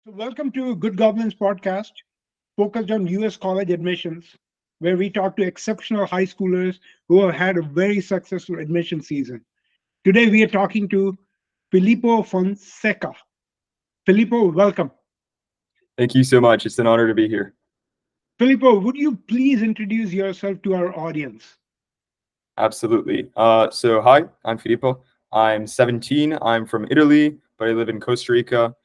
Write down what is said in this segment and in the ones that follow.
So, welcome to Good Goblin's podcast, focused on US college admissions, where we talk to exceptional high schoolers who have had a very successful admission season. Today, we are talking to Filippo Fonseca. Filippo, welcome. Thank you so much. It's an honor to be here. Filippo, would you please introduce yourself to our audience? Absolutely. Hi, I'm Filippo. I'm 17. I'm from Italy, but I live in Costa Rica.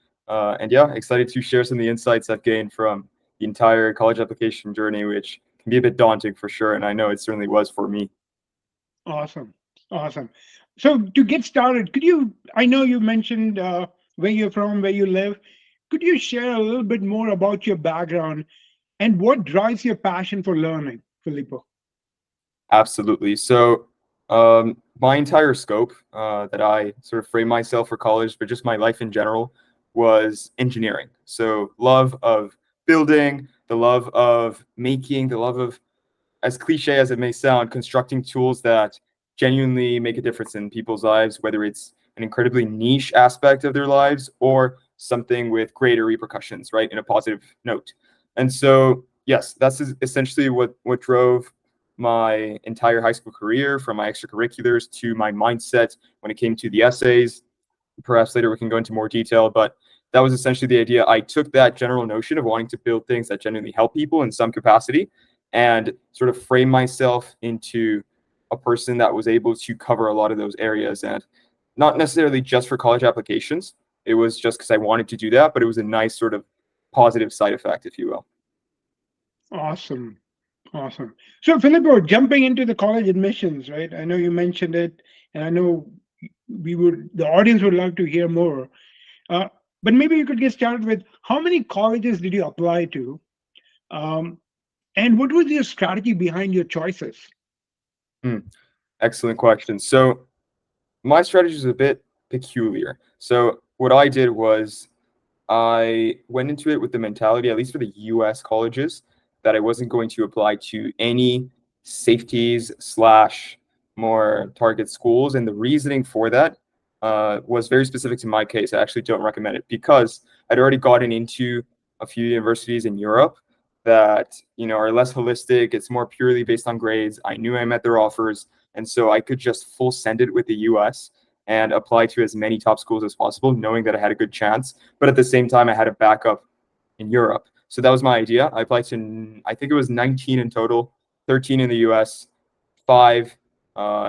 And yeah, excited to share some of the insights I've gained from the entire college application journey, which can be a bit daunting for sure. And I know it certainly was for me. Awesome. Awesome. So, to get started, I know you mentioned where you're from, where you live. Could you share a little bit more about your background and what drives your passion for learning, Filippo? Absolutely. My entire scope that I sort of frame myself for college, but just my life in general, was engineering. So, love of building, the love of making, the love of, as cliche as it may sound, constructing tools that genuinely make a difference in people's lives, whether it's an incredibly niche aspect of their lives or something with greater repercussions, right, in a positive note. And so, yes, that's essentially what drove my entire high school career, from my extracurriculars to my mindset when it came to the essays. Perhaps later we can go into more detail, but that was essentially the idea. I took that general notion of wanting to build things that genuinely help people in some capacity and sort of frame myself into a person that was able to cover a lot of those areas, and not necessarily just for college applications. It was just because I wanted to do that, but it was a nice sort of positive side effect, if you will. Awesome. Awesome. So, Filippo, jumping into the college admissions, right? I know you mentioned it, and I know the audience would love to hear more. Uh, but maybe you could get started with how many colleges did you apply to? Um, and what was your strategy behind your choices? Hmm. Excellent question. So my strategy is a bit peculiar. So what I did was I went into it with the mentality, at least for the US colleges, that I wasn't going to apply to any safeties slash more target schools. And the reasoning for that was very specific to my case. I actually don't recommend it because I'd already gotten into a few universities in Europe that are less holistic. It's more purely based on grades. I knew I met their offers, and so I could just full send it with the US and apply to as many top schools as possible, knowing that I had a good chance. But at the same time, I had a backup in Europe. So that was my idea. I applied to, I think it was 19 in total, 13 in the US, five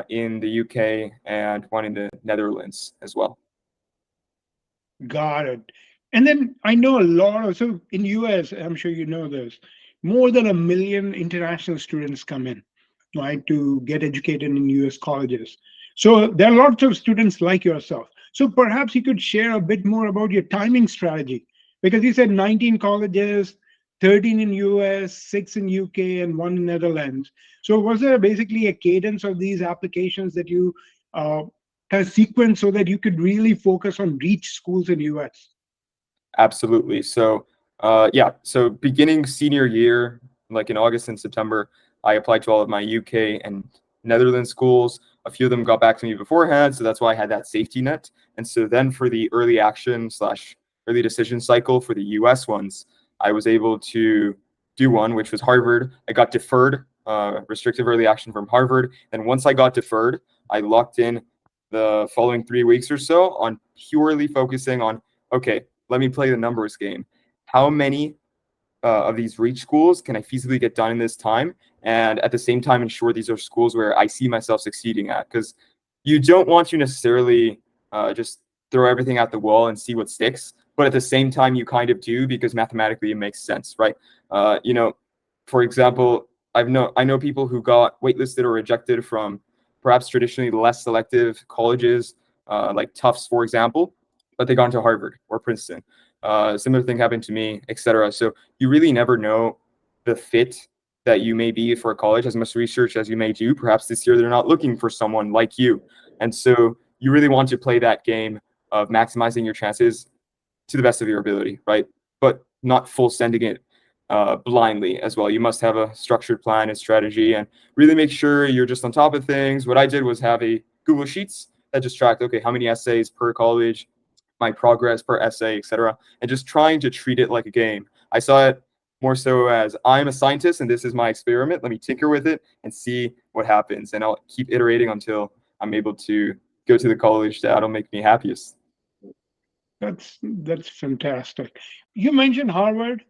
in the UK, and one in the Netherlands as well. Got it. And then I know a lot of, so in US, I'm sure you know this, more than 1 million international students come in, right, to get educated in US colleges. So there are lots of students like yourself. So perhaps you could share a bit more about your timing strategy, because you said 19 colleges, 13 in US, 6 in UK, and one in Netherlands. So was there basically a cadence of these applications that you uh, kind of sequence so that you could really focus on reach schools in US? Absolutely. So beginning senior year, like in August and September, I applied to all of my UK and Netherlands schools. A few of them got back to me beforehand, so that's why I had that safety net. And so then for the early action slash early decision cycle for the US ones, I was able to do one, which was Harvard. I got deferred, restrictive early action from Harvard. And once I got deferred, I locked in the following 3 weeks or so on purely focusing on, okay, let me play the numbers game. How many of these reach schools can I feasibly get done in this time? And at the same time, ensure these are schools where I see myself succeeding at. Because you don't want to necessarily just throw everything at the wall and see what sticks. But at the same time, you kind of do, because mathematically it makes sense, right? Uh, you know, for example, I know people who got waitlisted or rejected from perhaps traditionally less selective colleges, like Tufts, for example, but they got into Harvard or Princeton. Similar thing happened to me, etc. So you really never know the fit that you may be for a college, as much research as you may do. Perhaps this year they're not looking for someone like you. And so you really want to play that game of maximizing your chances to the best of your ability, right? But not full sending it blindly as well. You must have a structured plan and strategy and really make sure you're just on top of things. What I did was have a Google Sheets that just tracked, okay, how many essays per college, my progress per essay, etc., and just trying to treat it like a game. I saw it more so as I'm a scientist and this is my experiment. Let me tinker with it and see what happens, and I'll keep iterating until I'm able to go to the college that'll make me happiest. That's fantastic. You mentioned Harvard.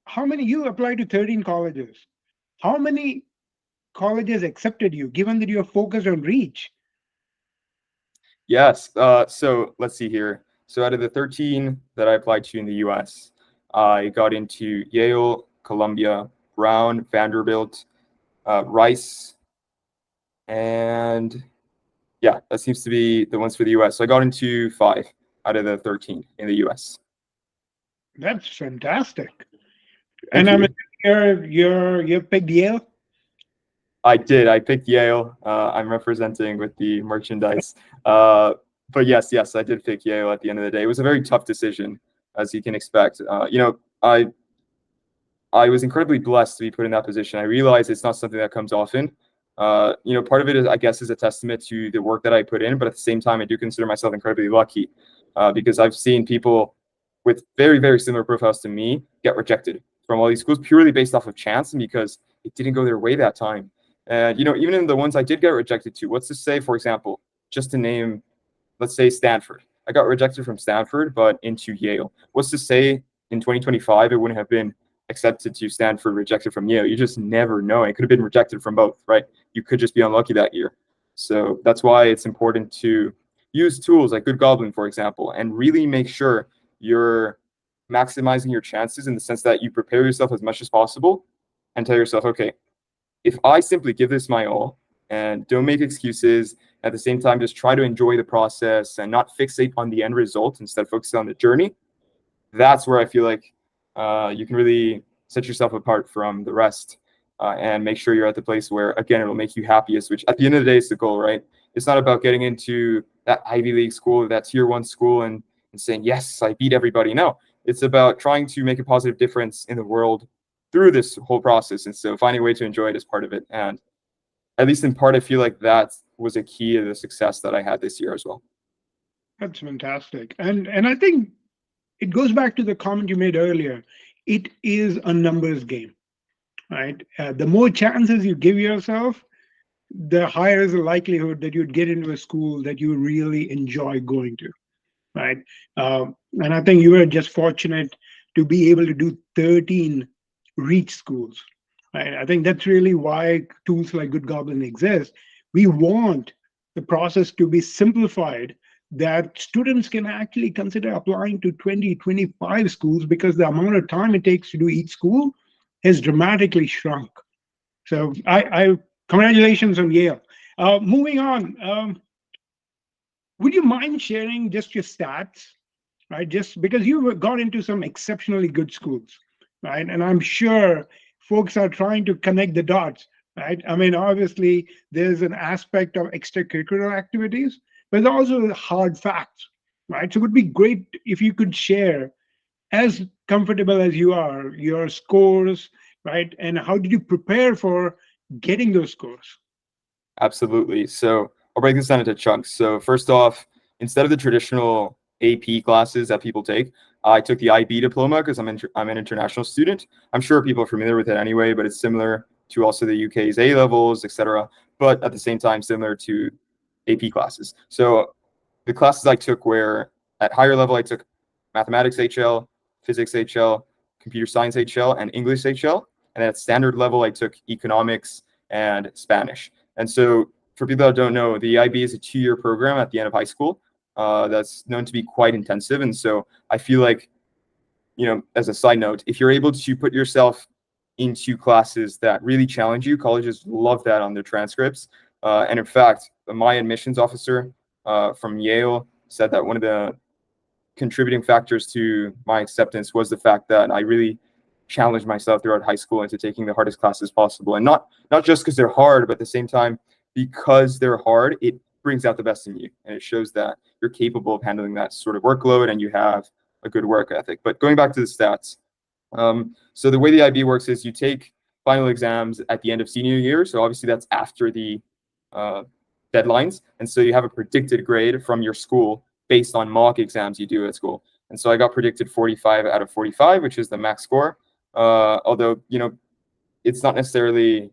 How many you applied to 13 colleges? How many colleges accepted you, given that you're focused on reach? Yes. So let's see here. So out of the 13 that I applied to in the US, I got into Yale, Columbia, Brown, Vanderbilt, Rice, and yeah, that seems to be the ones for the US. So I got into 5 out of the 13 in the US. That's fantastic. Thank And I mean, you. you picked Yale. I did. I picked Yale. I'm representing with the merchandise. But yes, I did pick Yale at the end of the day. It was a very tough decision, as you can expect. I was incredibly blessed to be put in that position. I realize it's not something that comes often. Part of it is, I guess, is a testament to the work that I put in, but at the same time, I do consider myself incredibly lucky because I've seen people with very, very similar profiles to me get rejected from all these schools purely based off of chance and because it didn't go their way that time. And, even in the ones I did get rejected to, what's to say, for example, just to name, let's say Stanford. I got rejected from Stanford, but into Yale. What's to say in 2025 it wouldn't have been accepted to Stanford, rejected from Yale? You just never know. It could have been rejected from both, right? You could just be unlucky that year. So that's why it's important to use tools like GoodGoblin, for example, and really make sure you're maximizing your chances in the sense that you prepare yourself as much as possible and tell yourself, okay, if I simply give this my all and don't make excuses, at the same time, just try to enjoy the process and not fixate on the end result, instead focus on the journey, that's where I feel like you can really set yourself apart from the rest and make sure you're at the place where, again, it'll make you happiest, which at the end of the day is the goal, right? It's not about getting into that Ivy League school, that tier 1 school and saying, yes, I beat everybody. No, it's about trying to make a positive difference in the world through this whole process. And so finding a way to enjoy it is part of it. And at least in part, I feel like that was a key to the success that I had this year as well. That's fantastic. And I think it goes back to the comment you made earlier. It is a numbers game, right? The more chances you give yourself, the higher is the likelihood that you'd get into a school that you really enjoy going to, right? And I think you were just fortunate to be able to do 13 reach schools, right? I think that's really why tools like GoodGoblin exist. We want the process to be simplified, that students can actually consider applying to 20, 25 schools, because the amount of time it takes to do each school has dramatically shrunk. So I congratulations on Yale. Moving on, would you mind sharing just your stats, right? Just because you got into some exceptionally good schools, right? And I'm sure folks are trying to connect the dots, right? I mean, obviously, there's an aspect of extracurricular activities, but there's also hard facts, right? So it would be great if you could share, as comfortable as you are, your scores, right? And how did you prepare for getting those scores? Absolutely. So I'll break this down into chunks. So first off, instead of the traditional AP classes that people take, I took the IB diploma because I'm an international student. I'm sure people are familiar with it anyway, but it's similar to also the UK's A levels, etc. But at the same time, similar to AP classes. So the classes I took were at higher level, I took mathematics HL, physics HL, computer science HL, and English HL. And at standard level, I took economics and Spanish. And so for people that don't know, the IB is a 2-year program at the end of high school that's known to be quite intensive. And so I feel like, as a side note, if you're able to put yourself into classes that really challenge you, colleges love that on their transcripts. And in fact, my admissions officer from Yale said that one of the contributing factors to my acceptance was the fact that I really challenged myself throughout high school into taking the hardest classes possible. And not just because they're hard, but at the same time, because they're hard, it brings out the best in you. And it shows that you're capable of handling that sort of workload and you have a good work ethic. But going back to the stats, so the way the IB works is you take final exams at the end of senior year. So obviously that's after the deadlines. And so you have a predicted grade from your school based on mock exams you do at school. And so I got predicted 45 out of 45, which is the max score. Although, it's not necessarily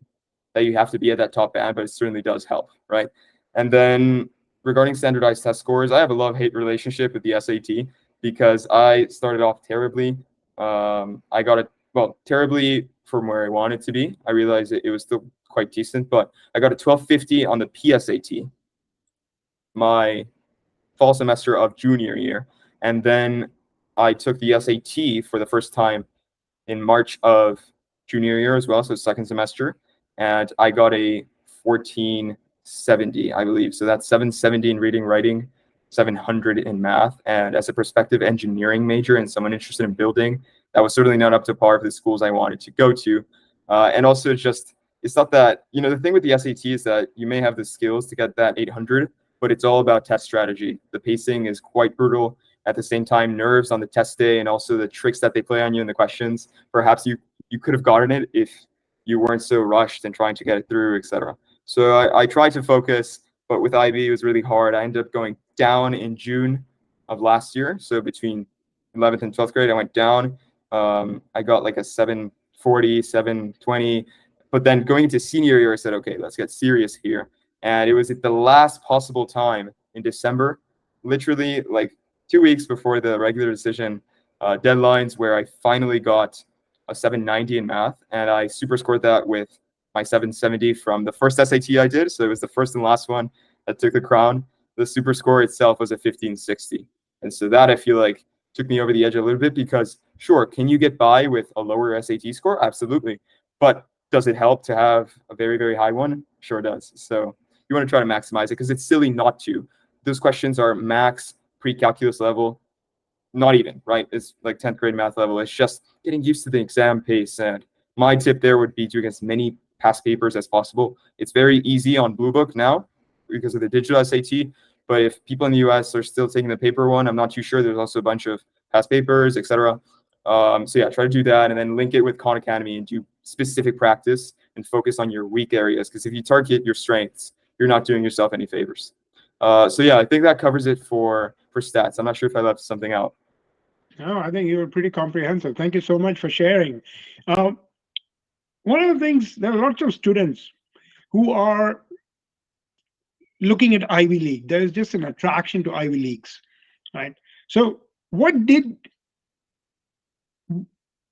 that you have to be at that top band, but it certainly does help, right? And then regarding standardized test scores, I have a love-hate relationship with the SAT because I started off terribly. I got it, well, terribly from where I wanted to be. I realized it was still quite decent, but I got a 1250 on the PSAT my fall semester of junior year. And then I took the SAT for the first time in March of junior year as well, so second semester, and I got a 1470, I believe. So that's 770 in reading, writing, 700 in math. And as a prospective engineering major and someone interested in building, that was certainly not up to par for the schools I wanted to go to. And also just, it's not that, the thing with the SAT is that you may have the skills to get that 800, but it's all about test strategy. The pacing is quite brutal. At the same time, nerves on the test day and also the tricks that they play on you in the questions. Perhaps you could have gotten it if you weren't so rushed and trying to get it through, etc. So I tried to focus, but with IB, it was really hard. I ended up going down in June of last year. So between 11th and 12th grade, I went down. I got like a 740, 720. But then going into senior year, I said, okay, let's get serious here. And it was at the last possible time in December, literally like 2 weeks before the regular decision deadlines, where I finally got a 790 in math, and I super scored that with my 770 from the first SAT I did. So it was the first and last one that took the crown. The super score itself was a 1560. And so that, I feel like, took me over the edge a little bit, because sure, can you get by with a lower SAT score? Absolutely. But does it help to have a very, very high one? Sure does. So you want to try to maximize it, because it's silly not to. Those questions are max pre-calculus level, not even, right? It's like 10th grade math level. It's just getting used to the exam pace. And my tip there would be doing as many past papers as possible. It's very easy on Blue Book now because of the digital SAT. But if people in the US are still taking the paper one, I'm not too sure. There's also a bunch of past papers, etc. So yeah, try to do that, and then link it with Khan Academy and do specific practice and focus on your weak areas. Because if you target your strengths, you're not doing yourself any favors. So yeah, I think that covers it for stats. I'm not sure if I left something out. No, I think you were pretty comprehensive. Thank you so much for sharing. One of the things, there are lots of students who are looking at Ivy League. There is just an attraction to Ivy Leagues, right? So when did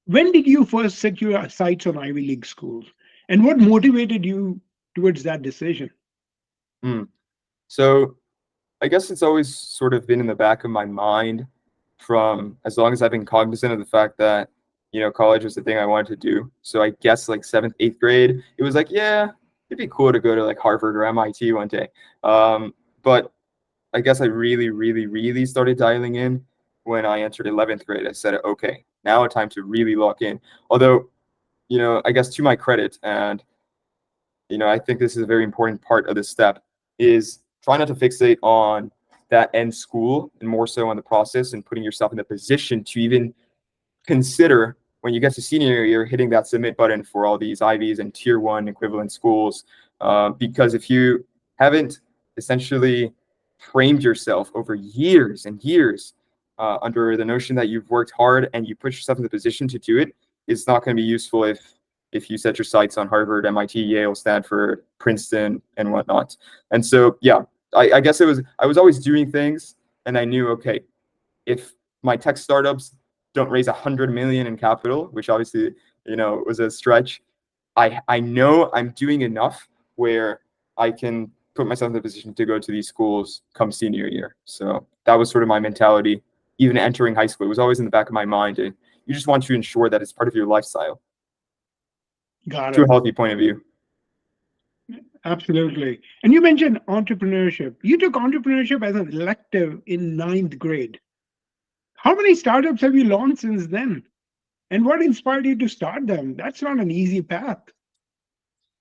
you first set your sights on Ivy League schools? And what motivated you towards that decision? So I guess it's always sort of been in the back of my mind from as long as I've been cognizant of the fact that, college was the thing I wanted to do. So I guess like 7th, 8th grade, it was like, yeah, it'd be cool to go to like Harvard or MIT one day. But I guess I really, really, really started dialing in when I entered 11th grade. I said, okay, now it's time to really lock in. Although, I guess to my credit, and, I think this is a very important part of this step, is try not to fixate on that end school and more so on the process and putting yourself in the position to even consider when you get to senior year hitting that submit button for all these Ivies and tier 1 equivalent schools. Because if you haven't essentially framed yourself over years and years under the notion that you've worked hard and you put yourself in the position to do it, it's not going to be useful if you set your sights on Harvard, MIT, Yale, Stanford, Princeton, and whatnot. And so, yeah, I guess I was always doing things, and I knew, okay, if my tech startups don't raise 100 million in capital, which obviously, was a stretch, I know I'm doing enough where I can put myself in the position to go to these schools come senior year. So that was sort of my mentality, even entering high school. It was always in the back of my mind. And you just want to ensure that it's part of your lifestyle. Got To a it. healthy point of view. Absolutely. And you mentioned entrepreneurship. You took entrepreneurship as an elective in 9th grade. How many startups have you launched since then? And what inspired you to start them? That's not an easy path.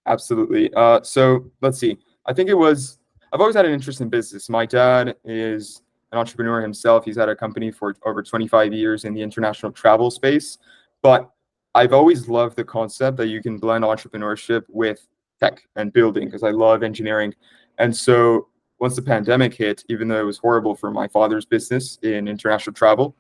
Absolutely. So let's see. I think I've always had an interest in business. My dad is an entrepreneur himself. He's had a company for over 25 years in the international travel space. But I've always loved the concept that you can blend entrepreneurship with tech and building, because I love engineering. And so once the pandemic hit, even though it was horrible for my father's business in international travel,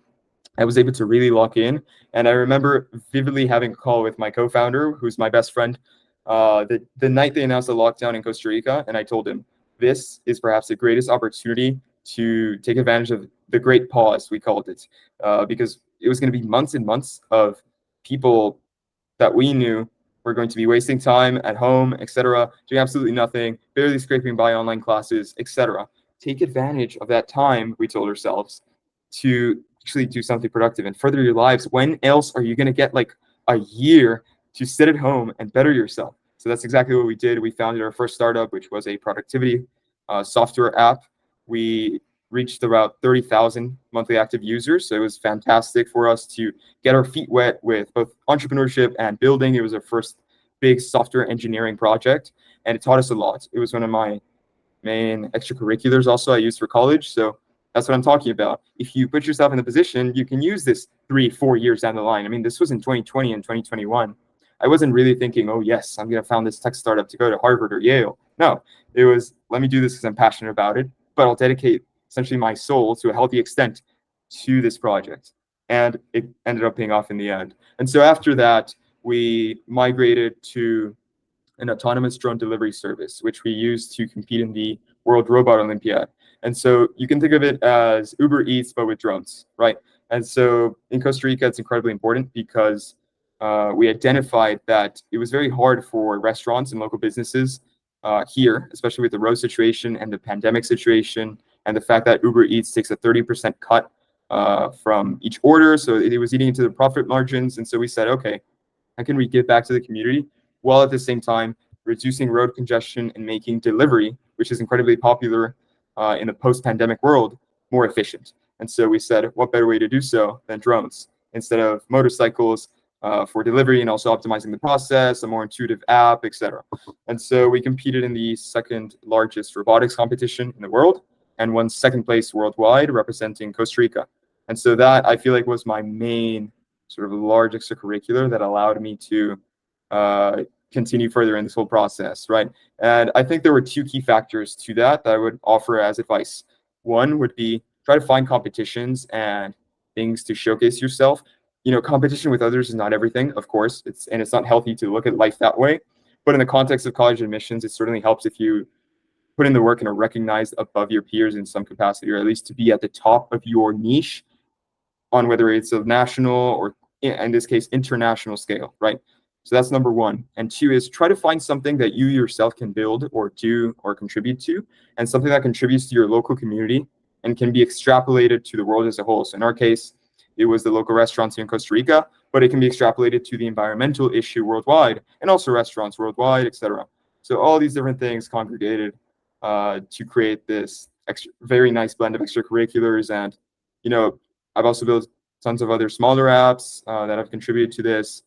I was able to really lock in. And I remember vividly having a call with my co-founder, who's my best friend, the night they announced the lockdown in Costa Rica. And I told him, this is perhaps the greatest opportunity to take advantage of the great pause, we called it, because it was going to be months and months of people that we knew were going to be wasting time at home, etc., doing absolutely nothing, barely scraping by online classes, etc. Take advantage of that time, we told ourselves, to actually do something productive and further your lives. When else are you going to get like a year to sit at home and better yourself? So that's exactly what we did. We founded our first startup, which was a productivity software app. We reached about 30,000 monthly active users. So it was fantastic for us to get our feet wet with both entrepreneurship and building. It was our first big software engineering project, and it taught us a lot. It was one of my main extracurriculars also I used for college. So that's what I'm talking about. If you put yourself in the position, you can use this 3-4 years down the line. I mean, this was in 2020 and 2021. I wasn't really thinking, oh, yes, I'm going to found this tech startup to go to Harvard or Yale. No, it was, let me do this because I'm passionate about it, but I'll dedicate essentially my soul to a healthy extent to this project. And it ended up paying off in the end. And so after that, we migrated to an autonomous drone delivery service, which we used to compete in the World Robot Olympiad. And so you can think of it as Uber Eats, but with drones, right? And so in Costa Rica, it's incredibly important because we identified that it was very hard for restaurants and local businesses here, especially with the road situation and the pandemic situation, and the fact that Uber Eats takes a 30% cut from each order. So it was eating into the profit margins. And so we said, okay, how can we give back to the community while at the same time reducing road congestion and making delivery, which is incredibly popular in the post-pandemic world, more efficient? And so we said, what better way to do so than drones? Instead of motorcycles for delivery and also optimizing the process, a more intuitive app, etc. And so we competed in the second largest robotics competition in the world and won second place worldwide, representing Costa Rica. And so that, I feel like, was my main sort of large extracurricular that allowed me to continue further in this whole process, right? And I think there were two key factors to that I would offer as advice. One would be try to find competitions and things to showcase yourself. You know, competition with others is not everything, of course. It's not healthy to look at life that way. But in the context of college admissions, it certainly helps if you put in the work and are recognized above your peers in some capacity, or at least to be at the top of your niche on whether it's a national or, in this case, international scale, right? So that's number one. And two is try to find something that you yourself can build or do or contribute to, and something that contributes to your local community and can be extrapolated to the world as a whole. So in our case, it was the local restaurants here in Costa Rica, but it can be extrapolated to the environmental issue worldwide and also restaurants worldwide, etc. So all these different things congregated to create this very nice blend of extracurriculars. And, you know, I've also built tons of other smaller apps that have contributed to this.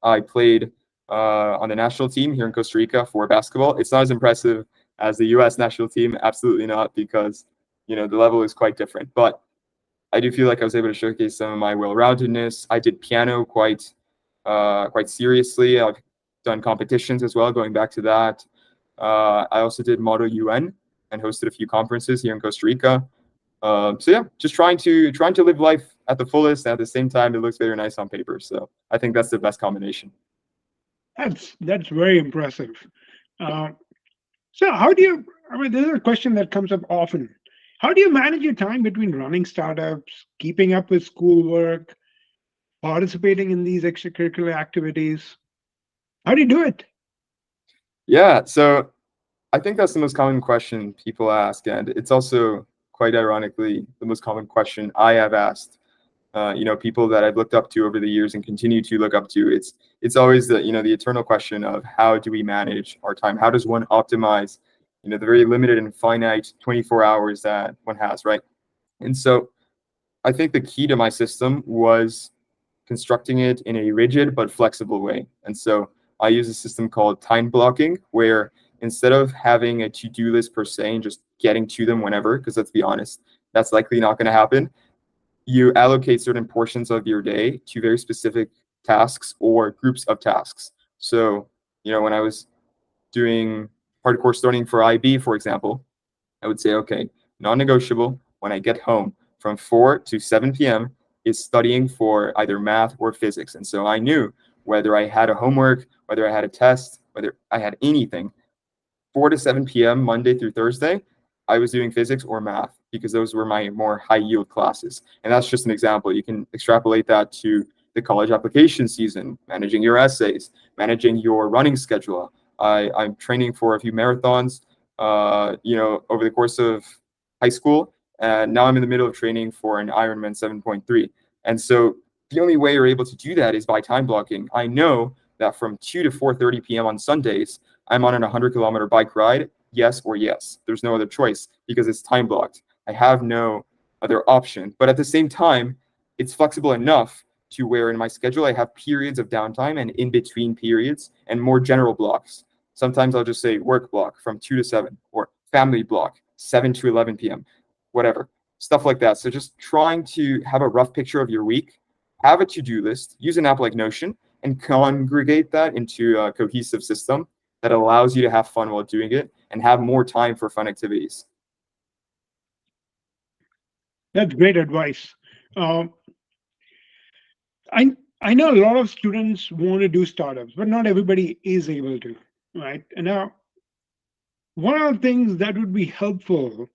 I played on the national team here in Costa Rica for basketball. It's not as impressive as the US national team, absolutely not, because, you know, the level is quite different. But I do feel like I was able to showcase some of my well-roundedness. I did piano quite seriously. I've done competitions as well, going back to that. I also did Modo UN and hosted a few conferences here in Costa Rica. So yeah, just trying to live life at the fullest. And at the same time, it looks very nice on paper. So I think that's the best combination. That's very impressive. Uh, so how do you? I mean, this is a question that comes up often. How do you manage your time between running startups, keeping up with schoolwork, participating in these extracurricular activities? How do you do it? Yeah, so I think that's the most common question people ask, and it's also quite ironically the most common question I have asked. You know, people that I've looked up to over the years and continue to look up to. It's always the, you know, the eternal question of how do we manage our time? How does one optimize, you know, the very limited and finite 24 hours that one has, right? And so I think the key to my system was constructing it in a rigid but flexible way. And so I use a system called time blocking, where instead of having a to-do list per se and just getting to them whenever, because let's be honest, that's likely not going to happen, you allocate certain portions of your day to very specific tasks or groups of tasks. So, you know, when I was doing hardcore starting for IB, for example, I would say, okay, non-negotiable when I get home from 4 to 7 p.m. is studying for either math or physics. And so I knew whether I had a homework, whether I had a test, whether I had anything, 4 to 7 p.m. Monday through Thursday, I was doing physics or math because those were my more high yield classes. And that's just an example. You can extrapolate that to the college application season, managing your essays, managing your running schedule. I'm training for a few marathons, over the course of high school. And now I'm in the middle of training for an Ironman 7.3. And so the only way you're able to do that is by time blocking. I know that from 2 to 4:30 p.m. on Sundays, I'm on an 100-kilometer bike ride, yes or yes. There's no other choice because it's time blocked. I have no other option. But at the same time, it's flexible enough to where in my schedule I have periods of downtime and in between periods and more general blocks. Sometimes I'll just say work block from 2 to 7 or family block 7 to 11 p.m., whatever, stuff like that. So just trying to have a rough picture of your week, have a to-do list, use an app like Notion, and congregate that into a cohesive system that allows you to have fun while doing it and have more time for fun activities. That's great advice. Um, I I know a lot of students want to do startups, but not everybody is able to, right? And now, one of the things that would be helpful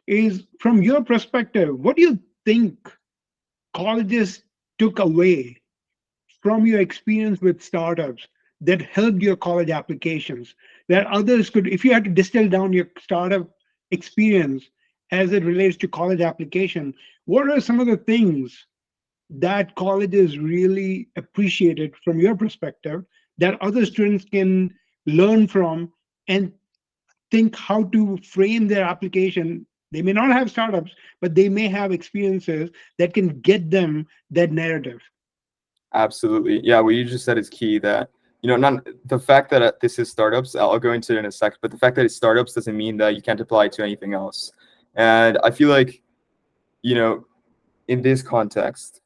is from your perspective, what do you think colleges took away from your experience with startups that helped your college applications that others could, if you had to distill down your startup experience as it relates to college application, what are some of the things that colleges really appreciated from your perspective that other students can learn from and think how to frame their application? They may not have startups, but they may have experiences that can get them that narrative. Absolutely. Yeah, what you just said is key that, not the fact that this is startups, I'll go into it in a sec, but the fact that it's startups doesn't mean that you can't apply it to anything else. And I feel like, you know, in this context,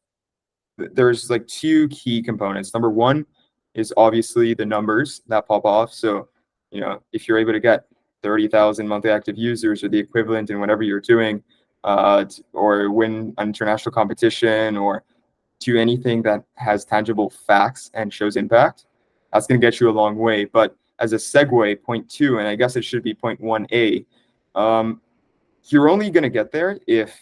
there's like two key components. Number one is obviously the numbers that pop off. So, if you're able to get 30,000 monthly active users or the equivalent in whatever you're doing, or win an international competition or do anything that has tangible facts and shows impact, that's going to get you a long way. But as a segue, point two, and I guess it should be point 1A, you're only going to get there if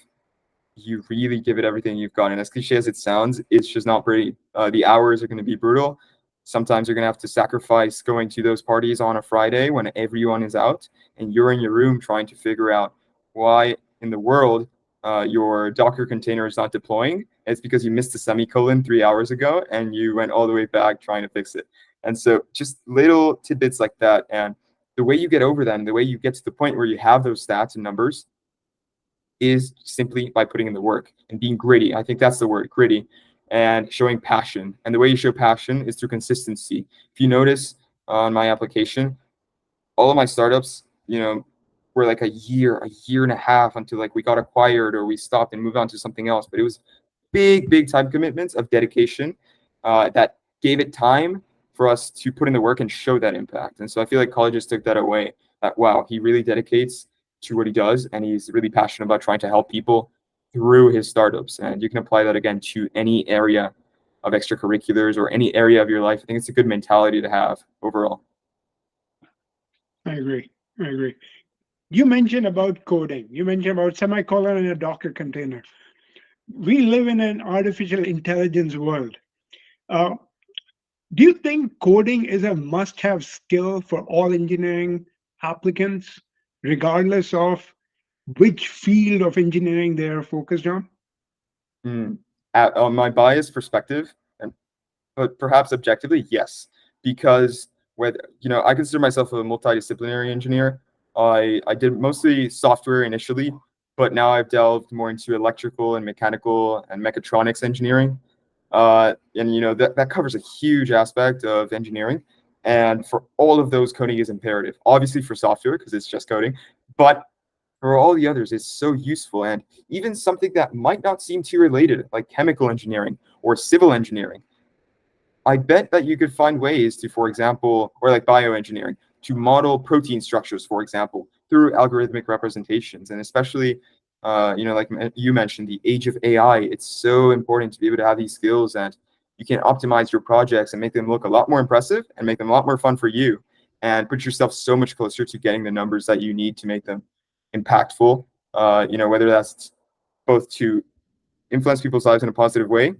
you really give it everything you've got. And as cliche as it sounds, it's just not pretty. The hours are going to be brutal. Sometimes you're going to have to sacrifice going to those parties on a Friday when everyone is out and you're in your room trying to figure out why in the world your Docker container is not deploying. It's because you missed a semicolon 3 hours ago and you went all the way back trying to fix it. And so just little tidbits like that. And the way you get over that and the way you get to the point where you have those stats and numbers is simply by putting in the work and being gritty. I think that's the word, gritty, and showing passion. And the way you show passion is through consistency. If you notice on my application, all of my startups, were like a year and a half until like we got acquired or we stopped and moved on to something else. But it was big time commitments of dedication that gave it time for us to put in the work and show that impact. And so I feel like colleges took that away, that, wow, he really dedicates to what he does, and he's really passionate about trying to help people through his startups. And you can apply that again to any area of extracurriculars or any area of your life. I think it's a good mentality to have overall. I agree. I agree. You mentioned about coding. You mentioned about semicolon in a Docker container. We live in an artificial intelligence world. Uh, do you think coding is a must-have skill for all engineering applicants, regardless of which field of engineering they're focused on? On my biased perspective, but perhaps objectively, yes, because I consider myself a multidisciplinary engineer. I did mostly software initially, but now I've delved more into electrical and mechanical and mechatronics engineering. And that covers a huge aspect of engineering. And for all of those, coding is imperative. Obviously for software, because it's just coding, but for all the others, it's so useful. And even something that might not seem too related, like chemical engineering or civil engineering, I bet that you could find ways to, for example, or like bioengineering, to model protein structures, for example, through algorithmic representations. And especially, like you mentioned, the age of AI, it's so important to be able to have these skills, and you can optimize your projects and make them look a lot more impressive and make them a lot more fun for you, and put yourself so much closer to getting the numbers that you need to make them impactful. Whether that's both to influence people's lives in a positive way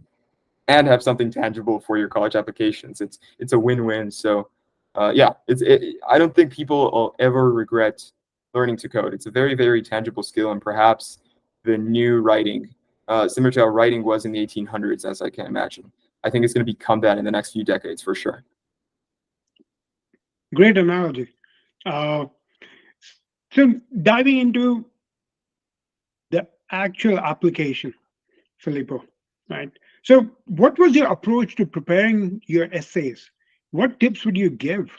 and have something tangible for your college applications. It's a win-win. So I don't think people will ever regret learning to code. It's a very, very tangible skill, and perhaps the new writing, similar to how writing was in the 1800s, as I can imagine. I think it's going to become that in the next few decades for sure. Great analogy. Uh, so diving into the actual application, Filippo, right? So what was your approach to preparing your essays? What tips would you give?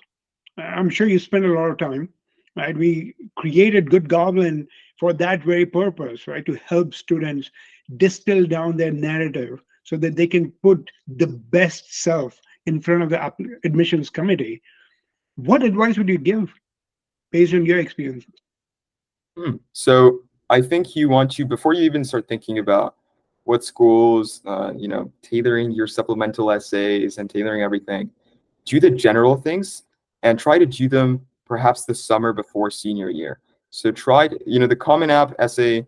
I'm sure you spent a lot of time, right? We created GoodGoblin for that very purpose, right? To help students distill down their narrative so that they can put the best self in front of the admissions committee. What advice would you give based on your experience? So I think you want to, before you even start thinking about what schools, tailoring your supplemental essays and tailoring everything, do the general things and try to do them perhaps the summer before senior year. So try to, the Common App essay,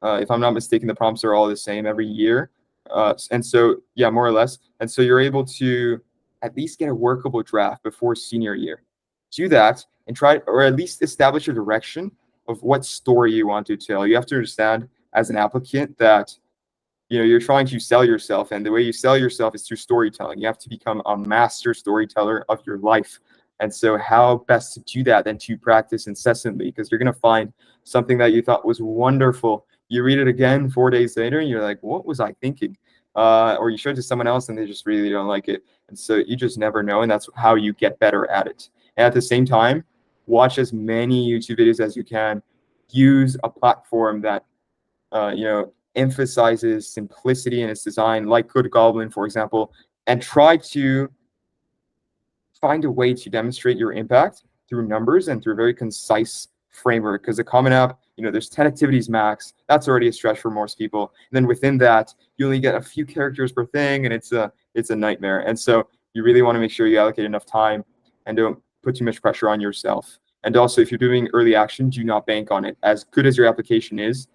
if I'm not mistaken, the prompts are all the same every year. And so, yeah, more or less. And so you're able to at least get a workable draft before senior year. Do that and try, or at least establish a direction of what story you want to tell. You have to understand as an applicant that you're trying to sell yourself, and the way you sell yourself is through storytelling. You have to become a master storyteller of your life. And so how best to do that than to practice incessantly, because you're going to find something that you thought was wonderful. You read it again 4 days later and you're like, what was I thinking? Or you show it to someone else and they just really don't like it. And so you just never know. And that's how you get better at it. And at the same time, watch as many YouTube videos as you can. Use a platform that, emphasizes simplicity in its design, like GoodGoblin, for example, and try to find a way to demonstrate your impact through numbers and through a very concise framework. Because the Common App, there's 10 activities max. That's already a stretch for most people. And then within that, you only get a few characters per thing, and it's a nightmare. And so you really want to make sure you allocate enough time and don't put too much pressure on yourself. And also, if you're doing early action, do not bank on it. As good as your application is,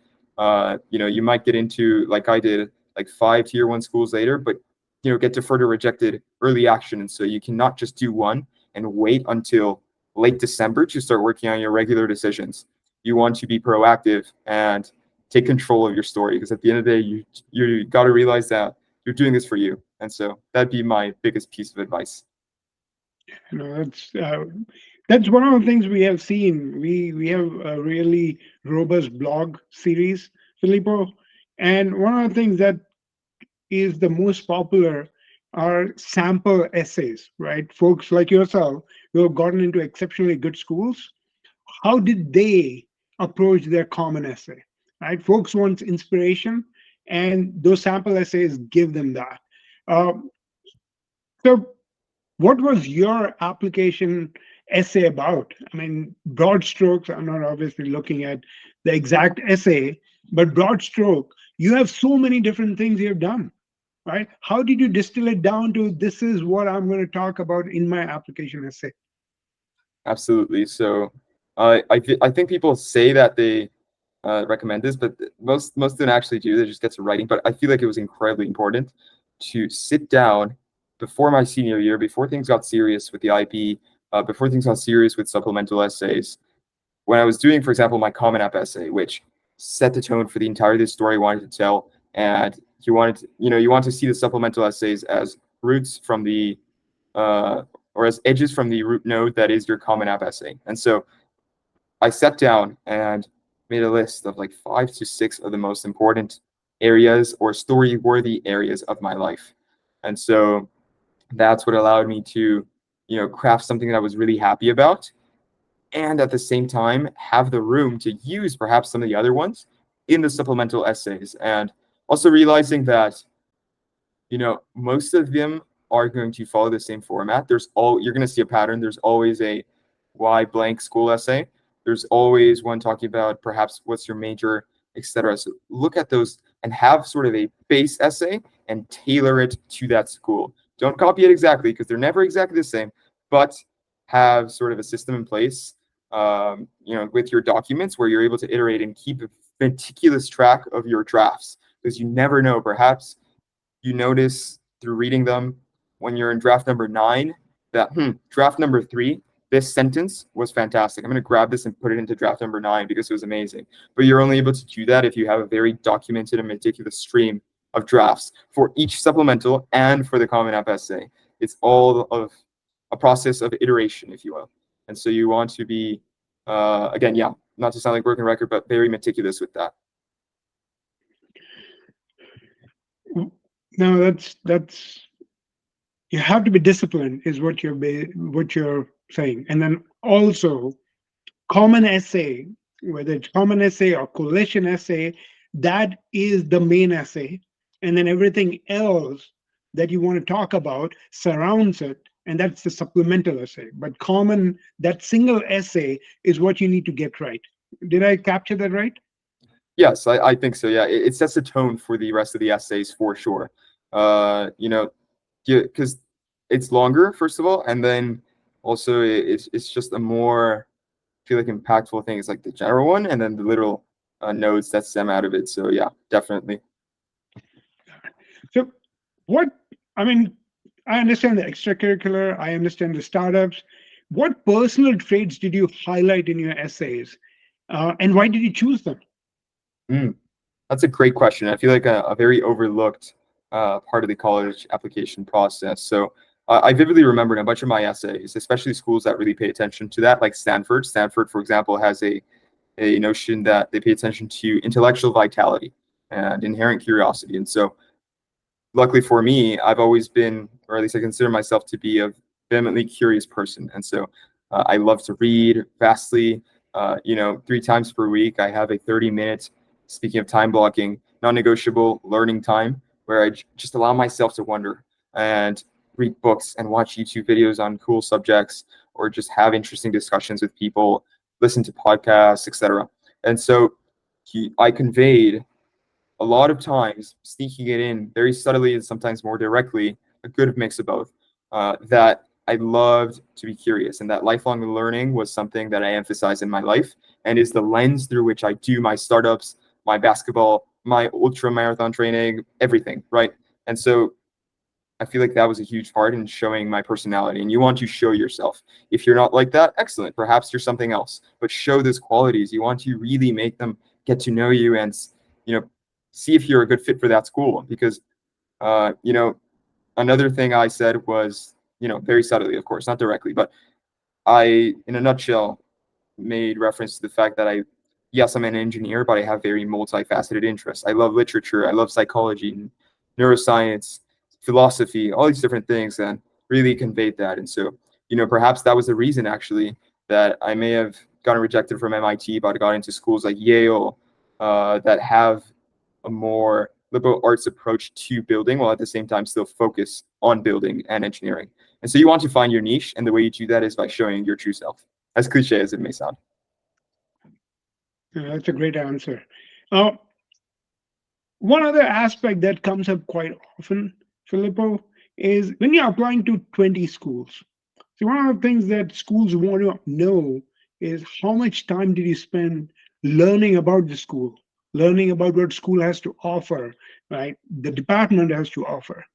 you might get into, like I did, like 5 tier 1 schools later, but get deferred or rejected early action. And so you cannot just do one and wait until late December to start working on your regular decisions. You want to be proactive and take control of your story, because at the end of the day, you got to realize that you're doing this for you. And so that'd be my biggest piece of advice. That's one of the things we have seen. We have a really robust blog series, Filippo, and one of the things that is the most popular are sample essays, right? Folks like yourself who have gotten into exceptionally good schools, how did they approach their common essay, right? Folks want inspiration, and those sample essays give them that. So what was your application essay about? I mean, broad strokes, I'm not obviously looking at the exact essay, but broad stroke, you have so many different things you've done, right? How did you distill it down to, this is what I'm going to talk about in my application essay? Absolutely. So I think people say that they recommend this, but most don't actually do. They just get to writing. But I feel like it was incredibly important to sit down before my senior year, before things got serious with the IB, before things got serious with supplemental essays. When I was doing, for example, my Common App essay, which set the tone for the entirety of the story I wanted to tell, and you want to see the supplemental essays as roots from the or as edges from the root node that is your Common App essay. And so I sat down and made a list of like 5 to 6 of the most important areas or story-worthy areas of my life. And so that's what allowed me to, craft something that I was really happy about, and at the same time have the room to use perhaps some of the other ones in the supplemental essays. And also realizing that, most of them are going to follow the same format. You're going to see a pattern. There's always a why blank school essay. There's always one talking about perhaps what's your major, etc. So look at those and have sort of a base essay and tailor it to that school. Don't copy it exactly because they're never exactly the same, but have sort of a system in place, with your documents where you're able to iterate and keep a meticulous track of your drafts, because you never know. Perhaps you notice through reading them when you're in draft number 9 that draft number 3, this sentence was fantastic. I'm going to grab this and put it into draft number 9 because it was amazing. But you're only able to do that if you have a very documented and meticulous stream of drafts for each supplemental and for the Common App essay. It's all of a process of iteration, if you will. And so you want to be, again, not to sound like broken record, but very meticulous with that. No, that's you have to be disciplined, is what you're saying. And then also common essay, whether it's common essay or coalition essay, that is the main essay. And then everything else that you want to talk about surrounds it, and that's the supplemental essay. But common, that single essay is what you need to get right. Did I capture that right? Yes, I think so. Yeah, it sets a tone for the rest of the essays for sure. Because it's longer, first of all, and then also it's just a more, I feel like, impactful thing. It's like the general one, and then the little notes that stem out of it. So yeah, definitely. So I mean, I understand the extracurricular, I understand the startups. What personal traits did you highlight in your essays? And why did you choose them? That's a great question. I feel like a very overlooked part of the college application process. So I vividly remember in a bunch of my essays, especially schools that really pay attention to that, like Stanford. Stanford, for example, has a notion that they pay attention to intellectual vitality and inherent curiosity. And so luckily for me, I've always been, or at least I consider myself to be, a vehemently curious person. And so I love to read vastly. 3 times per week, I have a 30-minute, speaking of time blocking, non-negotiable learning time where I just allow myself to wonder and read books and watch YouTube videos on cool subjects, or just have interesting discussions with people, listen to podcasts, etc. And so I conveyed a lot of times, sneaking it in very subtly and sometimes more directly, a good mix of both, that I loved to be curious, and that lifelong learning was something that I emphasize in my life and is the lens through which I do my startups, my basketball, my ultra marathon training, everything, right? And so I feel like that was a huge part in showing my personality. And you want to show yourself. If you're not like that, excellent. Perhaps you're something else. But show those qualities. You want to really make them get to know you and, see if you're a good fit for that school. Because, another thing I said was, very subtly, of course, not directly, but I, in a nutshell, made reference to the fact that yes, I'm an engineer, but I have very multifaceted interests. I love literature. I love psychology, neuroscience, philosophy, all these different things, and really conveyed that. And so, perhaps that was the reason actually that I may have gotten rejected from MIT, but got into schools like Yale that have a more liberal arts approach to building, while at the same time still focus on building and engineering. And so you want to find your niche, and the way you do that is by showing your true self, as cliche as it may sound. That's a great answer. One other aspect that comes up quite often, Filippo, is when you're applying to 20 schools. So one of the things that schools want to know is how much time did you spend learning about the school, learning about what school has to offer, right? The department has to offer.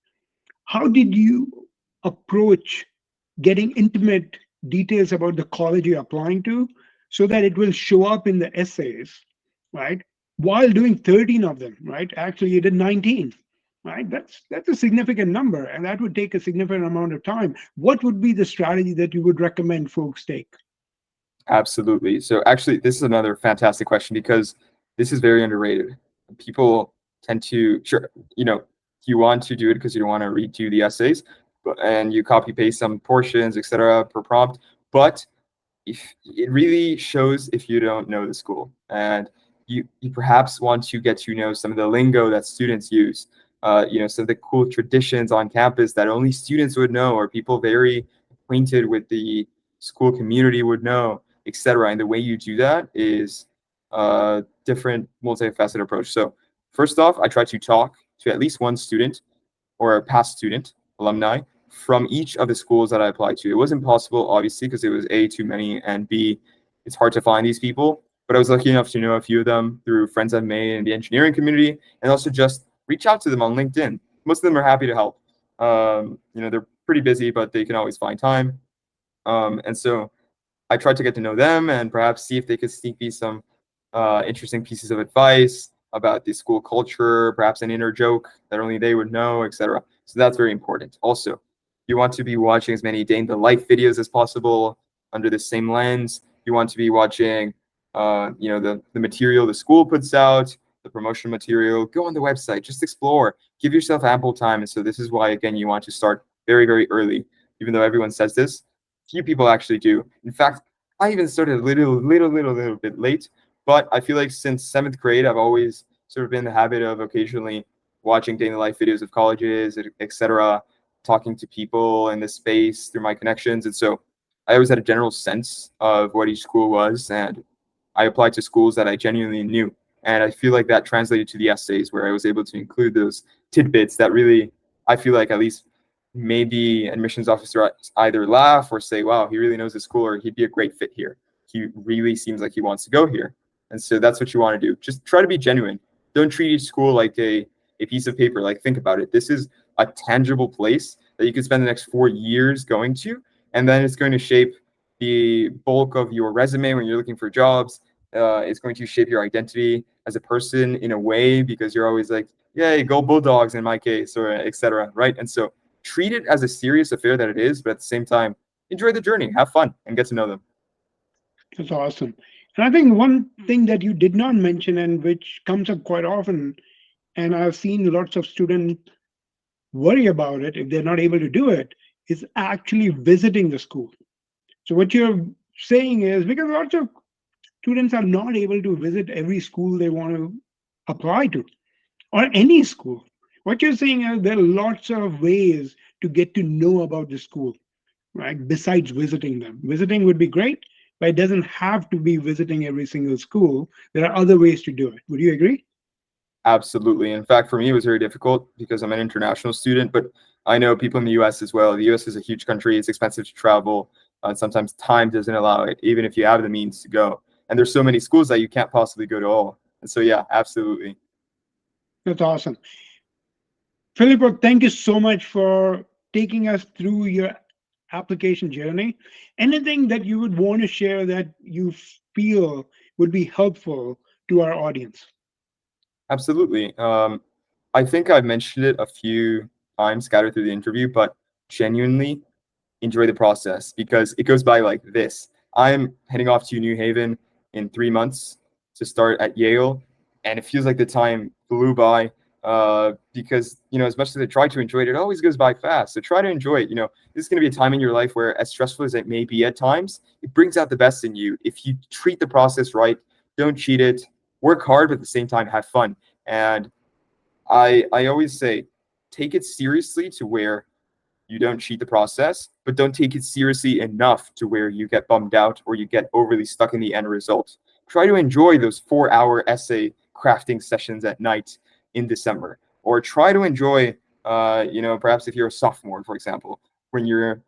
How did you approach getting intimate details about the college you're applying to so that it will show up in the essays, right? While doing 13 of them, right? Actually, you did 19, right? That's a significant number, and that would take a significant amount of time. What would be the strategy that you would recommend folks take? Absolutely. So actually, this is another fantastic question because this is very underrated. People tend to, sure, you want to do it because you don't want to redo the essays, and you copy paste some portions, etc., per prompt. But if it really shows if you don't know the school, and you perhaps want to get to know some of the lingo that students use, some of the cool traditions on campus that only students would know, or people very acquainted with the school community would know. etc. And the way you do that is a different multifaceted approach. So first off, I try to talk to at least one student or a past student, alumni, from each of the schools that I applied to. It wasn't possible, obviously, because it was A, too many, and B, it's hard to find these people. But I was lucky enough to know a few of them through friends I've made in the engineering community, and also just reach out to them on LinkedIn. Most of them are happy to help. They're pretty busy, but they can always find time. And so I tried to get to know them and perhaps see if they could sneak me some interesting pieces of advice about the school culture, perhaps an inner joke that only they would know, etc. So that's very important. Also, you want to be watching as many day in the life videos as possible under the same lens. You want to be watching, the material the school puts out, the promotional material. Go on the website, just explore, give yourself ample time. And so this is why, again, you want to start very, very early, even though everyone says this. Few people actually do. In fact, I even started a little bit late, but I feel like since 7th grade, I've always sort of been in the habit of occasionally watching day in the life videos of colleges, etc., talking to people in this space through my connections. And so I always had a general sense of what each school was, and I applied to schools that I genuinely knew. And I feel like that translated to the essays where I was able to include those tidbits that really, I feel like at least made the admissions officer either laugh or say, wow, he really knows the school, or he'd be a great fit here. He really seems like he wants to go here. And so that's what you want to do. Just try to be genuine. Don't treat each school like a piece of paper. Like, think about it. This is a tangible place that you could spend the next 4 years going to, and then it's going to shape the bulk of your resume when you're looking for jobs. It's going to shape your identity as a person in a way, because you're always like, yay, go Bulldogs in my case, or etc. Right? And so treat it as a serious affair that it is, but at the same time, enjoy the journey, have fun, and get to know them. That's awesome. And I think one thing that you did not mention, and which comes up quite often, and I've seen lots of students worry about it if they're not able to do it, is actually visiting the school. So what you're saying is, because lots of students are not able to visit every school they want to apply to, or any school. What you're saying is there are lots of ways to get to know about the school, right? Besides visiting them. Visiting would be great, but it doesn't have to be visiting every single school. There are other ways to do it. Would you agree? Absolutely. In fact, for me, it was very difficult because I'm an international student, but I know people in the US as well. The US is a huge country. It's expensive to travel. And sometimes time doesn't allow it, even if you have the means to go. And there's so many schools that you can't possibly go to all. And so, yeah, absolutely. That's awesome. Filippo, thank you so much for taking us through your application journey. Anything that you would want to share that you feel would be helpful to our audience? Absolutely. I think I've mentioned it a few times scattered through the interview, but genuinely enjoy the process because it goes by like this. I'm heading off to New Haven in 3 months to start at Yale, and it feels like the time flew by because, as much as I try to enjoy it, it always goes by fast. So try to enjoy it. This is going to be a time in your life where, as stressful as it may be at times, it brings out the best in you. If you treat the process right, don't cheat it, work hard, but at the same time, have fun. And I always say, take it seriously to where you don't cheat the process, but don't take it seriously enough to where you get bummed out or you get overly stuck in the end result. Try to enjoy those 4-hour essay crafting sessions at night in December, or try to enjoy, perhaps if you're a sophomore, for example, when you're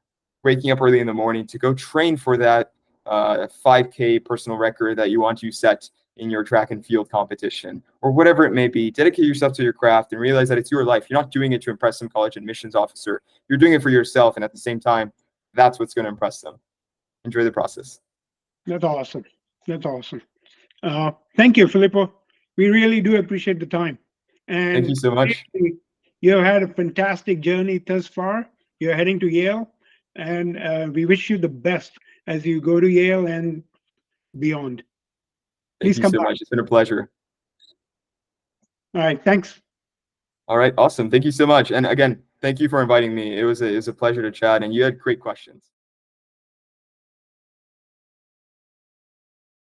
waking up early in the morning to go train for that 5K personal record that you want to set in your track and field competition, or whatever it may be. Dedicate yourself to your craft and realize that it's your life. You're not doing it to impress some college admissions officer. You're doing it for yourself, and at the same time, that's what's going to impress them. Enjoy the process. That's awesome. That's awesome. Thank you, Filippo. We really do appreciate the time. Thank you And so much. you have had a fantastic journey thus far. You're heading to Yale, and we wish you the best as you go to Yale and beyond. Thank Please you come so back. much. It's been a pleasure. All right. Thanks. All right. Awesome. Thank you so much. And again, thank you for inviting me. It was a pleasure to chat, and you had great questions.